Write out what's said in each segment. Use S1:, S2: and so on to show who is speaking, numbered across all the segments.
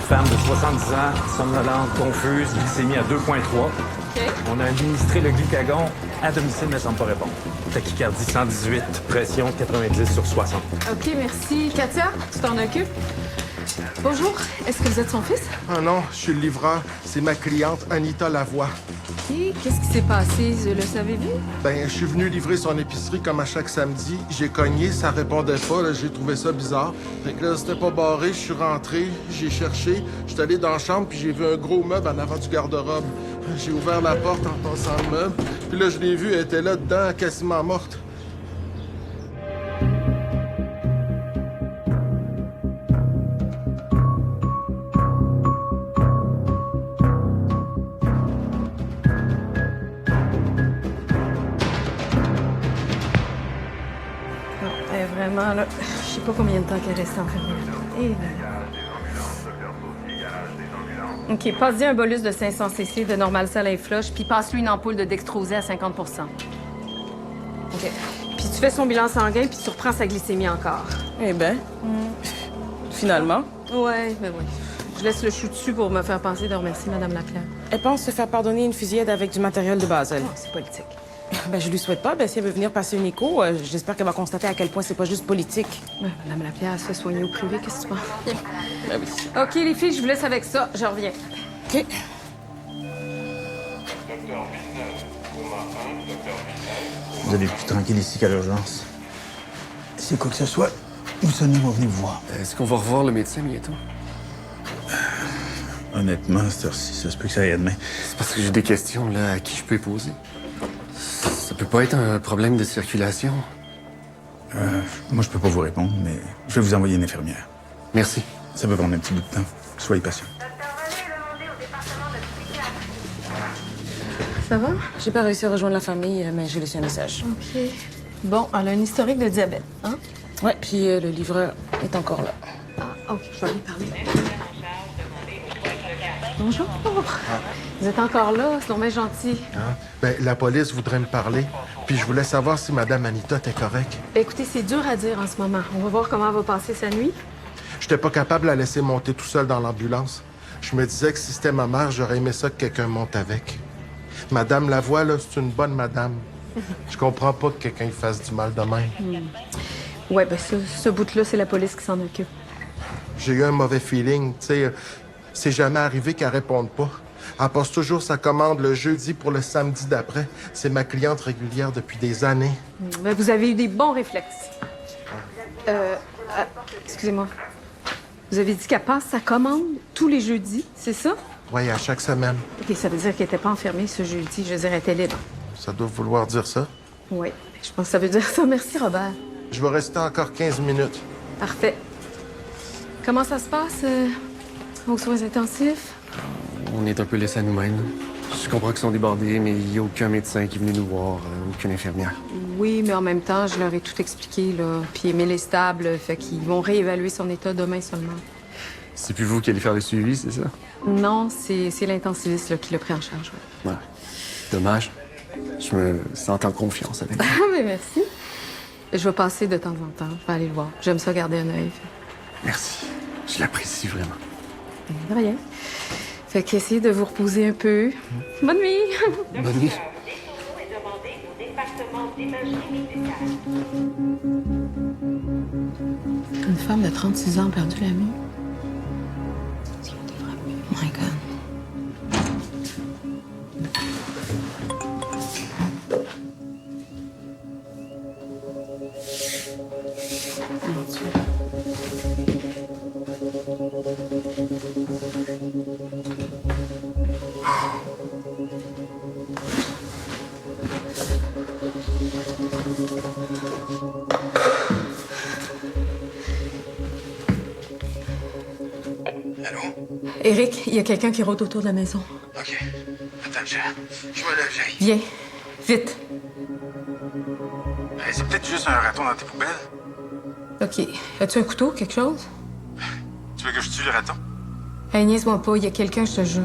S1: femme de 70 ans, somnolente, confuse, glycémie à 2,3.
S2: OK.
S1: On a administré le glucagon à domicile, mais ça ne semble pas répondre. Tachycardie 118, pression 90/60.
S2: OK, merci. Katia, tu t'en occupes? Bonjour, est-ce que vous êtes son fils?
S3: Ah non, je suis le livreur. C'est ma cliente Anita Lavoie.
S2: OK, qu'est-ce qui s'est passé? Le savez-vous?
S3: Ben, je suis venu livrer son épicerie comme à chaque samedi. J'ai cogné, ça répondait pas, là, j'ai trouvé ça bizarre. Fait que là, c'était pas barré, je suis rentré, j'ai cherché, je suis allé dans la chambre, puis j'ai vu un gros meuble en avant du garde-robe. J'ai ouvert la porte en passant le meuble, puis là, je l'ai vu, elle était là dedans, quasiment morte.
S2: Non, elle est vraiment là. Je sais pas combien de temps qu'elle reste enfermée là. Et voilà. OK, passe-y un bolus de 500 cc de normal saline flush, puis passe-lui une ampoule de dextrosé à 50 OK. Puis tu fais son bilan sanguin, puis tu reprends sa glycémie encore.
S4: Eh ben, finalement,
S2: Ouais, ben oui. Je laisse le chou dessus pour me faire penser de remercier Madame Lapierre.
S4: elle pense se faire pardonner une fusillade avec du matériel de base, elle.
S2: Non, c'est politique.
S4: Ben, je lui souhaite pas. Ben, si elle veut venir passer une écho, j'espère qu'elle va constater à quel point c'est pas juste politique.
S2: Ouais, Madame Lapierre, elle se fait soigner au privé, qu'est-ce que tu penses?
S4: Ben oui.
S2: OK, les filles, je vous laisse avec ça. Je reviens.
S4: OK.
S5: Vous allez plus tranquille ici qu'à l'urgence. C'est quoi que ce soit, vous sonnez, on va venir vous voir.
S6: Est-ce qu'on va revoir le médecin bientôt?
S5: Honnêtement, cette heure-ci, ça se peut que ça aille demain.
S6: C'est parce que j'ai des questions là à qui je peux poser. Ça peut pas être un problème de circulation.
S5: Moi, je peux pas vous répondre, mais je vais vous envoyer une infirmière.
S6: Merci.
S5: Ça peut prendre un petit bout de temps. Soyez patient.
S2: Ça va?
S4: J'ai pas réussi à rejoindre la famille, mais j'ai laissé un message.
S2: OK. Bon, elle a un historique de diabète, hein?
S4: Ouais, puis le livreur est encore là.
S2: Ah, OK, je vais lui parler. Bonjour. Vous êtes encore là? C'est donc gentil.
S3: Hein? Ben, la police voudrait me parler, puis je voulais savoir si Madame Anita était correcte.
S2: Ben, écoutez, c'est dur à dire en ce moment. On va voir comment elle va passer sa nuit.
S3: J'étais pas capable de la laisser monter tout seul dans l'ambulance. Je me disais que si c'était ma mère, j'aurais aimé ça que quelqu'un monte avec. Madame Lavoie, là, c'est une bonne madame. Je comprends pas que quelqu'un fasse du mal de même.
S2: Ouais, ben ce bout-là, c'est la police qui s'en occupe.
S3: J'ai eu un mauvais feeling, tu sais. C'est jamais arrivé qu'elle réponde pas. Elle passe toujours sa commande le jeudi pour le samedi d'après. C'est ma cliente régulière depuis des années.
S2: Ben, vous avez eu des bons réflexes. Excusez-moi. Vous avez dit qu'elle passe sa commande tous les jeudis, c'est ça?
S3: Oui, à chaque semaine.
S2: OK, ça veut dire qu'elle n'était pas enfermée ce jeudi. Je veux dire, elle était libre.
S3: Ça doit vouloir dire ça.
S2: Oui, je pense que ça veut dire ça. Merci, Robert.
S3: Je vais rester encore 15 minutes.
S2: Parfait. Comment ça se passe aux soins intensifs?
S6: On est un peu laissés à nous-mêmes. Je comprends qu'ils sont débordés, mais il n'y a aucun médecin qui est venu nous voir, aucune infirmière.
S2: Oui, mais en même temps, je leur ai tout expliqué, là. Puis Émile est stable, fait qu'ils vont réévaluer son état demain seulement.
S6: C'est plus vous qui allez faire le suivi, c'est ça?
S2: Non, c'est l'intensiviste là, qui l'a pris en charge. Ouais.
S6: Ouais. Dommage. Je me sens en confiance avec
S2: Ah,
S6: vous.
S2: mais merci. Je vais passer de temps en temps. Je vais aller le voir. J'aime ça garder un œil.
S6: Merci. Je l'apprécie vraiment.
S2: De rien. Fait qu'essayez de vous reposer un peu. Bonne nuit!
S6: Bonne nuit.
S2: Une femme de 36 ans a perdu la vie. My God. Mon Dieu.
S5: Allô?
S2: Éric, il y a quelqu'un qui rôde autour de la maison.
S5: OK. Attends, je me lève, j'arrive.
S2: Viens, vite.
S5: C'est peut-être juste un raton dans tes poubelles.
S2: OK. As-tu un couteau, quelque chose?
S5: Tu veux que je tue le raton?
S2: Hey, niaise-moi pas, il y a quelqu'un, je te jure.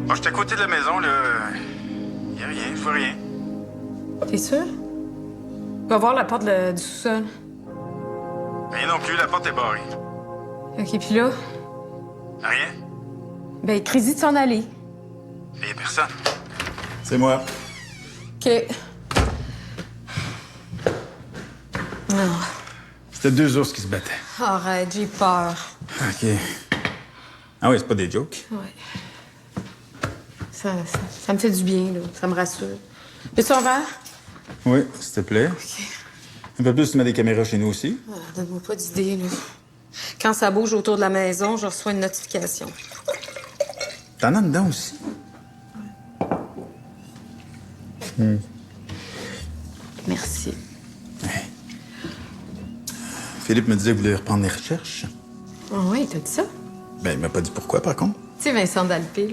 S5: Bon, je suis à côté de la maison, là. Y a rien, je vois rien.
S2: T'es sûr? Va voir la porte du sous-sol.
S5: Il Rien non plus, la porte est barrée.
S2: OK, puis là,
S5: Rien?
S2: ben, crédit de s'en aller.
S5: Il y a personne.
S7: C'est moi.
S2: OK. Non.
S7: C'était 2 ours qui se battaient.
S2: Arrête, j'ai peur.
S5: OK. Ah oui, c'est pas des jokes.
S2: Ouais. Ça me fait du bien, là. Ça me rassure. Veux-tu un verre?
S5: Oui, s'il te plaît. Un peu plus, tu mets des caméras chez nous aussi.
S2: Ah, donne-moi pas d'idée, là. Quand ça bouge autour de la maison, je reçois une notification.
S5: T'en as dedans aussi.
S2: Merci.
S5: Philippe me disait que vous voulez reprendre les recherches.
S2: Ah oui, t'as dit ça?
S5: Ben, il m'a pas dit pourquoi, par contre.
S2: Tu sais, Vincent Dalpé,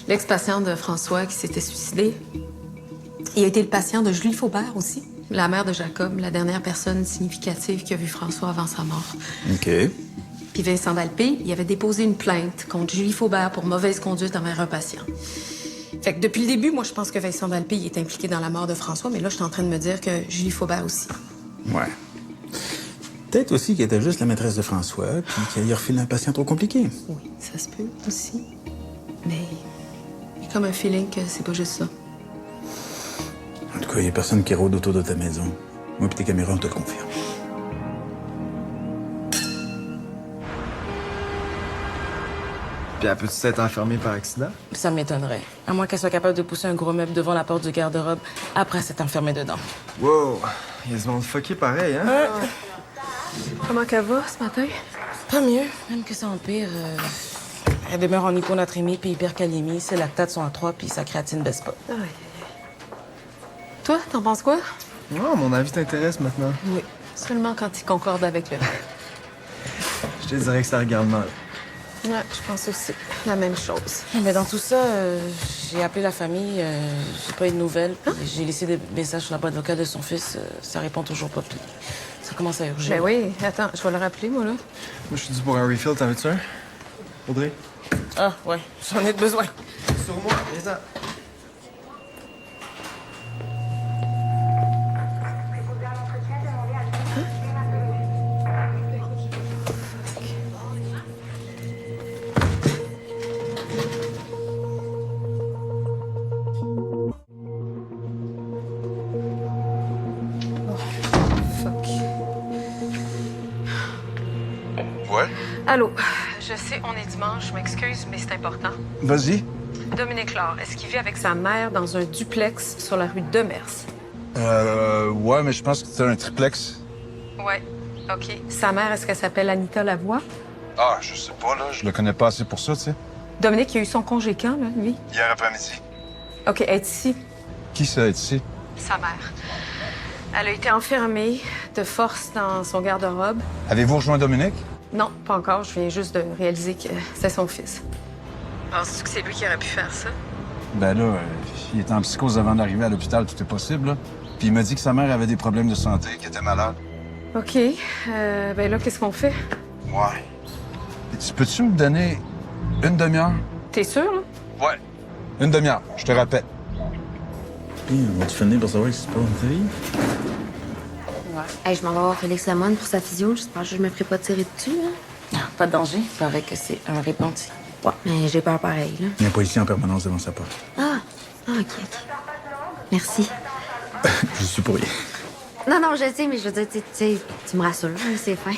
S2: l'ex-patient de François qui s'était suicidé, il a été le patient de Julie Faubert aussi, la mère de Jacob, la dernière personne significative qui a vu François avant sa mort.
S5: OK.
S2: Puis Vincent Dalpé, il avait déposé une plainte contre Julie Faubert pour mauvaise conduite envers un patient. Fait que depuis le début, moi, je pense que Vincent Dalpé il est impliqué dans la mort de François, mais là, je suis en train de me dire que Julie Faubert aussi.
S5: Ouais. Peut-être aussi qu'elle était juste la maîtresse de François, puis qu'elle y a refilé un patient trop compliqué.
S2: Oui, ça se peut aussi. Mais il y a comme un feeling que c'est pas juste ça.
S5: En tout cas, il y a personne qui rôde autour de ta maison. Moi puis tes caméras, on te le confirme.
S8: Puis elle peut-tu s'être enfermée par accident?
S4: Ça m'étonnerait. À moins qu'elle soit capable de pousser un gros meuble devant la porte du garde-robe après s'être enfermée dedans.
S8: Wow! Il y a du monde fucké pareil, hein?
S2: Comment qu'elle va ce matin?
S4: Pas mieux. Même que ça empire. Elle demeure en hyponatrémie puis hypercalémie. Ses lactates sont à 3 puis sa créatine baisse pas.
S2: Ah ouais. Toi, t'en penses quoi?
S8: Oh, mon avis t'intéresse maintenant.
S2: Oui. Seulement quand il concorde avec le.
S8: Je te dirais que ça regarde mal.
S2: Ouais, je pense aussi. La même chose.
S4: Mais dans tout ça, j'ai appelé la famille. J'ai pas eu de nouvelles. puis J'ai laissé des messages sur la boîte vocale de son fils. Ça répond toujours pas. Puis ça commence à urger.
S2: Ben oui, attends, je vais le rappeler, moi, là.
S8: Moi, je suis dû pour un refill. T'en veux-tu un? Audrey?
S4: Ah, ouais. J'en ai besoin.
S8: Sur moi, viens-t'en.
S2: Fuck.
S3: Ouais?
S2: Allô? Je sais, on est dimanche, je m'excuse, mais c'est important.
S3: Vas-y.
S2: Dominique Laure, est-ce qu'il vit avec sa mère dans un duplex sur la rue Demers?
S7: Ouais, mais je pense que c'est un triplex.
S2: Ouais. OK. Sa mère, est-ce qu'elle s'appelle Anita Lavoie?
S7: Ah, je sais pas, là. Je le connais pas assez pour ça, tu sais.
S2: Dominique, il a eu son congé quand, là, lui?
S7: Hier après-midi.
S2: OK, elle est ici.
S7: Qui ça est ici?
S2: Sa mère. Elle a été enfermée de force dans son garde-robe.
S7: Avez-vous rejoint Dominique?
S2: Non, pas encore. Je viens juste de réaliser que c'est son fils. Penses-tu que c'est lui qui aurait pu faire ça?
S7: Ben là, il était en psychose avant d'arriver à l'hôpital, tout est possible, là. Puis il m'a dit que sa mère avait des problèmes de santé, qu'elle était malade.
S2: OK. Ben là, qu'est-ce qu'on fait?
S7: Ouais. Et peux-tu me donner une demi-heure?
S2: T'es sûr, là?
S7: Ouais. Une demi-heure, je te rappelle.
S5: On va-tu finir pour savoir si c'est pas une fille?
S9: Hey, je m'en vais voir Félix Lamone pour sa physio. J'espère que je me ferai pas tirer dessus, hein.
S4: Ah, pas de danger. Il paraît que c'est un répenti.
S9: Ouais, mais j'ai peur pareil, là.
S5: Il y a un policier en permanence devant sa porte.
S9: OK. Merci.
S5: Je suis pour rien.
S9: Non, non, je sais, mais je veux dire, tu me rassures, hein, c'est fin.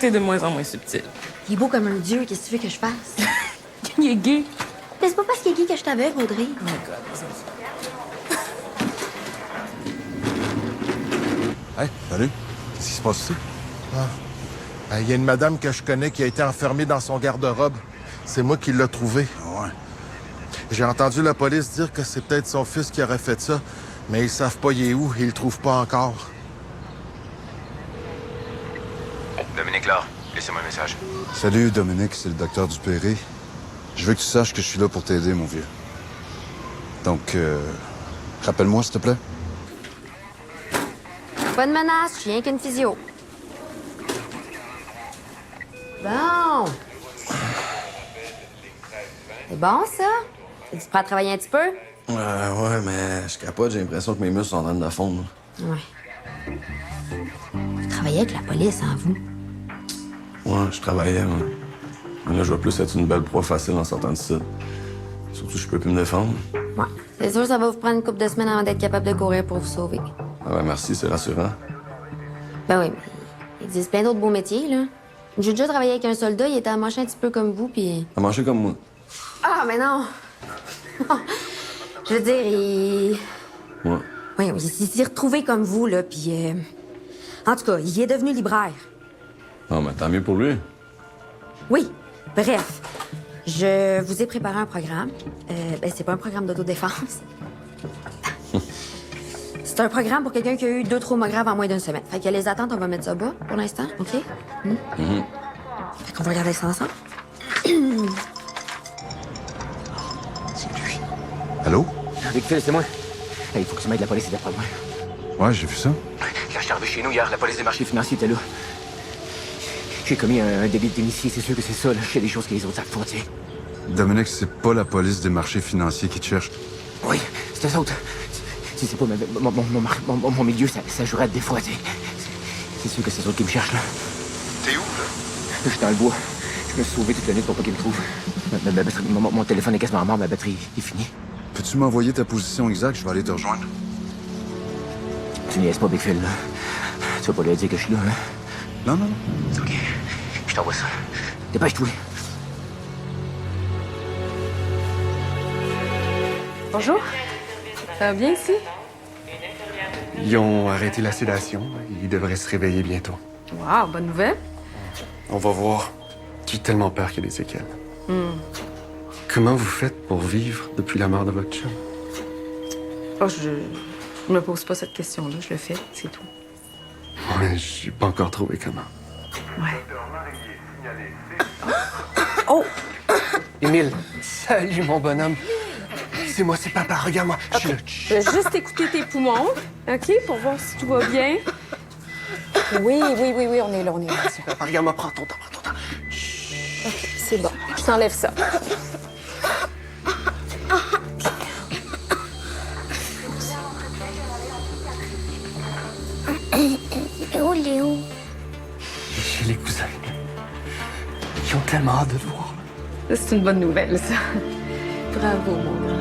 S4: T'es de moins en moins subtil.
S9: Il est beau comme un dieu, qu'est-ce que tu veux que je fasse?
S4: Il est gay.
S9: Mais c'est pas parce qu'il est gay que je t'aveugle, Audrey.
S4: Oh my God.
S7: Hey, salut. Qu'est-ce qui se passe ici?
S3: Il y a une madame que je connais qui a été enfermée dans son garde-robe. C'est moi qui l'ai trouvée.
S7: Ouais.
S3: J'ai entendu la police dire que c'est peut-être son fils qui aurait fait ça, mais ils savent pas il est où et ils le trouvent pas encore.
S10: Dominique Laure, laissez-moi un message.
S7: Salut, Dominique, c'est le docteur Dupéré. Je veux que tu saches que je suis là pour t'aider, mon vieux. Donc, rappelle-moi, s'il te plaît.
S9: Pas de menace, je suis rien qu'une physio. Bon. C'est bon, ça? Tu te prêt à travailler un petit peu?
S11: Ouais, mais je capote, j'ai l'impression que mes muscles sont en train de fondre.
S9: Ouais. Vous travaillez avec la police, hein, vous?
S11: Ouais, je travaillais, moi. Mais là, je vais plus être une belle proie facile en sortant de ça. Surtout que je peux plus me défendre.
S9: Ouais. C'est sûr, ça va vous prendre une couple de semaines avant d'être capable de courir pour vous sauver.
S11: Ah ben merci, c'est rassurant.
S9: Ben oui, mais il existe plein d'autres beaux métiers, là. J'ai déjà travaillé avec un soldat, il était à manger un petit peu comme vous, puis...
S11: À manger comme moi.
S9: Ah, mais non! Je veux dire, il...
S11: Ouais.
S9: Oui, il s'est retrouvé comme vous, là, puis... En tout cas, il est devenu libraire.
S11: Ah, mais tant mieux pour lui.
S9: Oui, bref. Je vous ai préparé un programme. Ben, c'est pas un programme d'autodéfense. C'est un programme pour quelqu'un qui a eu 2 traumas graves en moins d'une semaine. Fait que les attentes, on va mettre ça bas pour l'instant, OK? Fait qu'on va regarder ça ensemble.
S7: Allô?
S10: Big Phil, c'est moi. Hey, il faut que tu m'aides, la police est après moi.
S7: Ouais, j'ai vu ça.
S10: Quand je suis arrivé chez nous hier, la police des marchés financiers était là. J'ai commis un délit d'initié, c'est sûr que c'est ça, là. Je sais des choses que les autres savent pas, tu sais.
S7: Dominique, c'est pas la police des marchés financiers qui te cherche.
S10: Oui, c'est eux autres. C'est pas mon milieu, ça jouerait des fois, tu sais. C'est sûr que c'est eux autres qui me cherchent, là.
S7: T'es où, là?
S10: Je suis dans le bois. Je me suis sauvé toute la nuit pour pas qu'ils me trouvent. Mon téléphone est quasiment mort, ma batterie est finie.
S7: Peux-tu m'envoyer ta position exacte? Je vais aller te rejoindre.
S10: Tu niaises pas, Big Phil, là. Tu vas pas leur dire que je suis là, hein?
S7: Non, non, non.
S10: OK. Je t'envoie ça. Dépêche-toi.
S2: Bonjour. Ça va bien ici?
S6: Ils ont arrêté la sédation. Ils devraient se réveiller bientôt.
S2: Wow, bonne nouvelle.
S6: On va voir. J'ai tellement peur qu'il y ait des séquelles. Comment vous faites pour vivre depuis la mort de votre chum?
S2: Oh, je me pose pas cette question-là, je le fais, c'est tout.
S6: Ouais, j'ai pas encore trouvé comment.
S2: Ouais.
S6: Oh! Émile, salut mon bonhomme. C'est moi, c'est papa, regarde-moi. Je suis là.
S2: Je vais juste écouter tes poumons, OK, pour voir si tout va bien. Oui, on est là,
S6: C'est papa, regarde-moi, prends ton temps.
S2: OK, c'est bon. Je t'enlève ça.
S9: Oh, Léo.
S6: J'ai les cousins. Ils ont tellement hâte de te voir.
S2: C'est une bonne nouvelle, ça. Bravo, mon grand.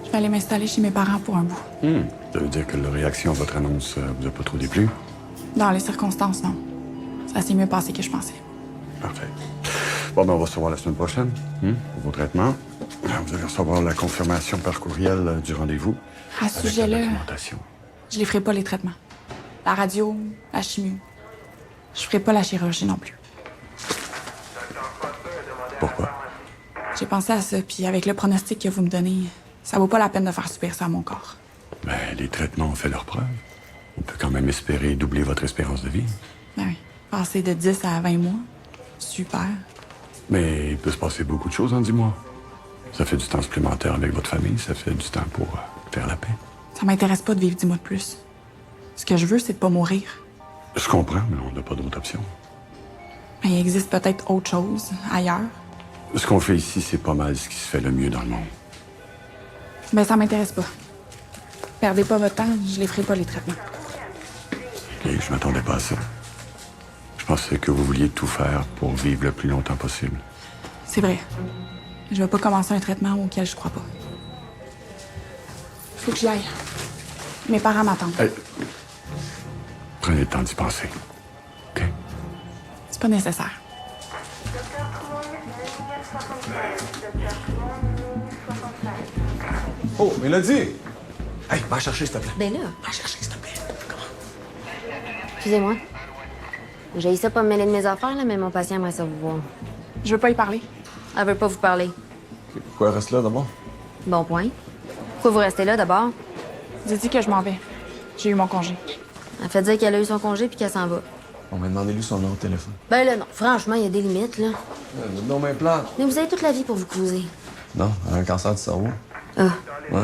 S12: Je vais aller m'installer chez mes parents pour un bout.
S11: Ça veut dire que la réaction à votre annonce vous a pas trop déplu?
S12: Dans les circonstances, non. Ça s'est mieux passé que je pensais.
S11: Parfait. Bon, ben, on va se revoir la semaine prochaine pour vos traitements. Vous allez recevoir la confirmation par courriel du rendez-vous.
S12: À ce
S11: avec
S12: sujet-là,
S11: la documentation.
S12: je les ferai pas les traitements. La radio, la chimie. Je ferai pas la chirurgie non plus.
S11: Pourquoi?
S12: J'ai pensé à ça, puis avec le pronostic que vous me donnez, ça vaut pas la peine de faire subir ça à mon corps.
S11: Ben, les traitements ont fait leur preuve. On peut quand même espérer doubler votre espérance de vie.
S12: Ben oui. Passer de 10 à 20 mois. Super.
S11: Mais il peut se passer beaucoup de choses en 10 mois. Ça fait du temps supplémentaire avec votre famille, ça fait du temps pour faire la paix.
S12: Ça m'intéresse pas de vivre 10 mois de plus. Ce que je veux, c'est de pas mourir.
S11: Je comprends, mais on n'a pas d'autre option.
S12: Mais il existe peut-être autre chose, ailleurs.
S11: Ce qu'on fait ici, c'est pas mal ce qui se fait le mieux dans le monde.
S12: Ben ça m'intéresse pas. Perdez pas votre temps, je les ferai pas les traitements.
S11: Et je m'attendais pas à ça. Je pensais que vous vouliez tout faire pour vivre le plus longtemps possible.
S12: C'est vrai. Je vais pas commencer un traitement auquel je crois pas. Faut que j'y aille. Mes parents m'attendent.
S11: Hey, prenez le temps d'y penser. OK?
S12: C'est pas nécessaire.
S11: Oh, Mélodie! Hey, va chercher, s'il te plaît.
S9: Ben là.
S11: Va chercher, s'il te plaît.
S9: Excusez-moi. J'ai ça pas me mêler de mes affaires, là, mais mon patient aimerait ça vous voir.
S12: Je veux pas y parler.
S9: Elle veut pas vous parler.
S11: Pourquoi elle reste là, d'abord?
S9: Bon point. Pourquoi vous restez là, d'abord?
S12: Dis que je m'en vais. J'ai eu mon congé.
S9: Elle fait dire qu'elle a eu son congé puis qu'elle s'en va.
S11: On m'a demandé lui son numéro de téléphone.
S9: Ben là, non. Franchement, il y a des limites, là.
S11: Non, mais plate.
S9: Mais vous avez toute la vie pour vous causer.
S11: Non, elle a un cancer du cerveau.
S9: Ah,
S11: Ouais.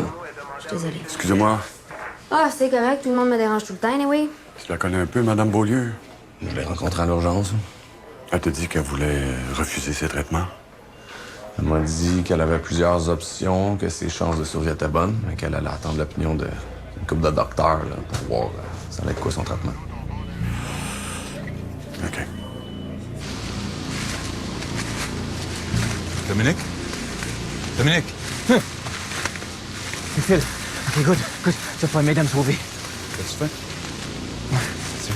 S9: je suis désolée.
S11: Excusez-moi.
S9: Ah, c'est correct. Tout le monde me dérange tout le temps, anyway.
S11: Tu la connais un peu, Madame Beaulieu?
S10: Je l'ai rencontrée en urgence.
S11: Elle te dit qu'elle voulait refuser ses traitements.
S13: Elle m'a dit qu'elle avait plusieurs options, que ses chances de survie étaient bonnes, mais qu'elle allait attendre l'opinion d'une couple de docteurs là, pour voir ça allait être quoi son traitement.
S7: OK. Dominique? Dominique?
S10: Phil, OK, écoute, tu vas pouvoir m'aider à me sauver.
S7: Qu'as-tu fait?
S10: Merci.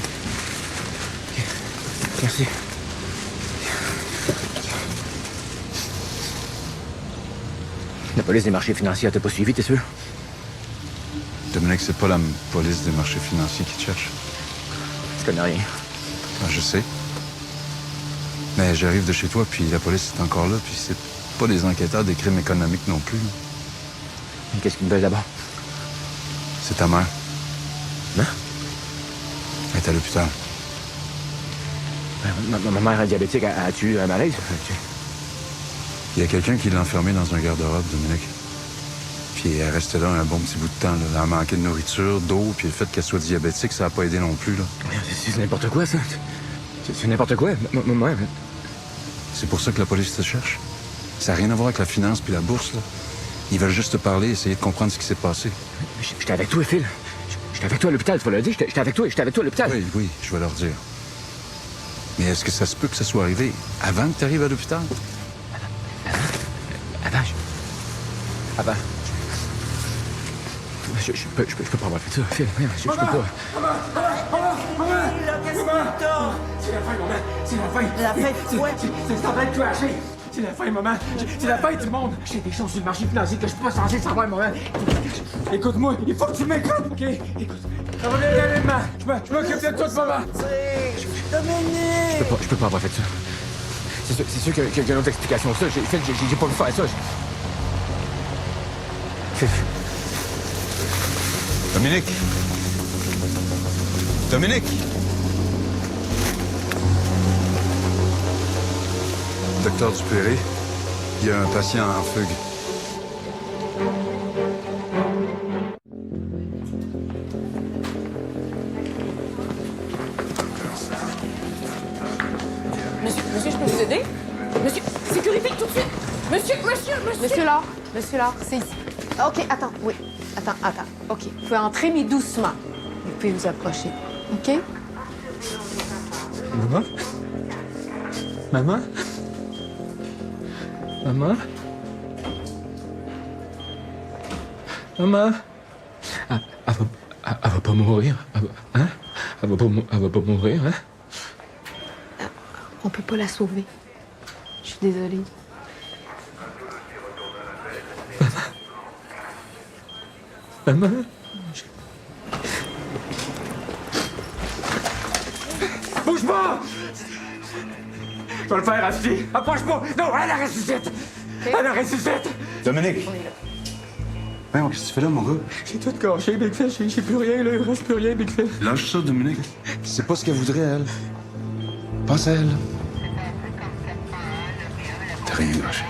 S10: OK. Merci. La police des marchés financiers t'a pas suivi, t'es sûr?
S7: Dominique, c'est pas la police des marchés financiers qui te cherche.
S10: Je connais rien.
S7: Ah, je sais. Mais j'arrive de chez toi, puis la police est encore là, puis c'est pas des enquêteurs des crimes économiques non plus.
S10: Mais qu'est-ce qu'ils me veulent d'abord?
S7: C'est ta mère.
S10: Hein?
S7: Elle est à l'hôpital.
S10: Ma mère est diabétique, as-tu eu un malaise?
S7: Il y a quelqu'un qui l'a enfermée dans un garde-robe, Dominique. Puis elle restait là un bon petit bout de temps. Là. Elle a manqué de nourriture, d'eau, puis le fait qu'elle soit diabétique, ça n'a pas aidé non plus. Là.
S10: C'est n'importe quoi, ça. C'est n'importe quoi. Maman.
S7: C'est pour ça que la police te cherche. Ça n'a rien à voir avec la finance puis la bourse. Là. Ils veulent juste te parler, essayer de comprendre ce qui s'est passé.
S10: J'étais avec toi, Phil. J'étais avec toi à l'hôpital, tu vas le dire. J'étais avec toi à l'hôpital.
S7: Oui, je vais leur dire. Mais est-ce que ça se peut que ça soit arrivé avant que tu arrives à l'hôpital?
S10: Avant. Je peux pas avoir fait ça, Phil. Je peux pas.
S14: C'est la fin, maman. C'est la fin. La fin de quoi? C'est en train de clasher. C'est la fin, maman. C'est la fin du monde. J'ai des choses sur le marché financier que je suis pas censé savoir, maman. Écoute-moi, il faut que tu m'écoutes, OK? Écoute, ça va bien aller, maman. Je m'occupe de toi, maman.
S10: Dominique! Je peux pas avoir fait ça. C'est sûr qu'il y a une autre explication. Ça, j'ai pas vu faire ça.
S7: Dominique! Dominique! Docteur Dupéré, il y a un patient en fugue.
S4: Monsieur, je peux vous aider? Monsieur, sécurité, tout de suite! Monsieur
S2: Laure, c'est ici. OK, attends, oui. Attends. OK. Vous pouvez entrer, mais doucement. Vous pouvez vous approcher. OK?
S14: Maman?
S10: Elle va pas mourir. Hein? Elle va pas mourir, hein?
S2: On peut pas la sauver. Je suis désolée.
S14: Maman? Bouge pas! Je vais le faire, Asti! Approche-moi! Non, elle ressuscite! Elle ressuscite!
S7: Dominique! Qu'est-ce que tu fais là, mon gars?
S14: J'ai tout gâché, Big Fish. J'ai plus rien, là. Il reste plus rien, Big Fish.
S7: Lâche ça, Dominique. C'est pas ce qu'elle voudrait, elle. Pense à elle. T'as rien gâché.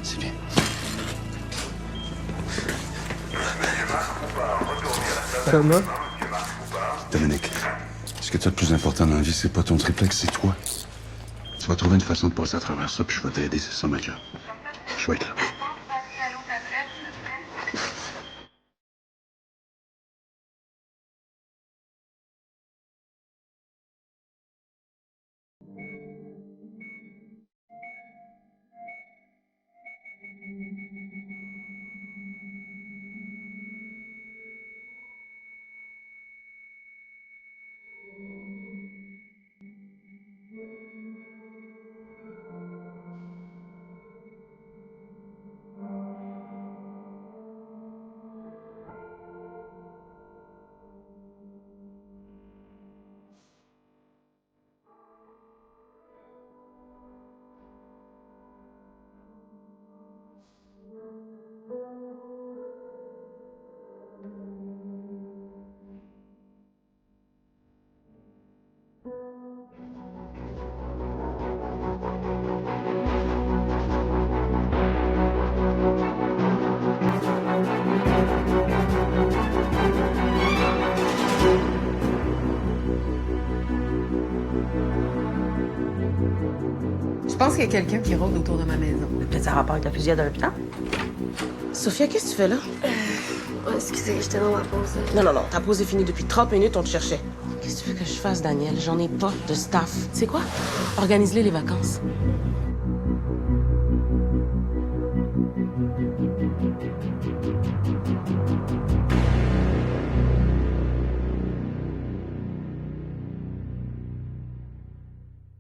S7: C'est bien.
S14: Maman?
S7: Dominique, ce que tu as de plus important dans la vie, c'est pas ton triplex, c'est toi. Tu vas trouver une façon de passer à travers ça, puis je vais t'aider, c'est ça ma job. Je vais être là.
S2: pense qu'il y a quelqu'un qui rôde autour de ma maison.
S9: Peut-être ça a rapport avec la fusillade de l'hôpital?
S4: Sophia, qu'est-ce que tu fais là?
S9: Excusez, j'étais dans ma pause.
S4: Non, ta pause est finie depuis 30 minutes, on te cherchait. Qu'est-ce que tu veux que je fasse, Daniel? J'en ai pas de staff. C'est quoi? Organise-les les vacances.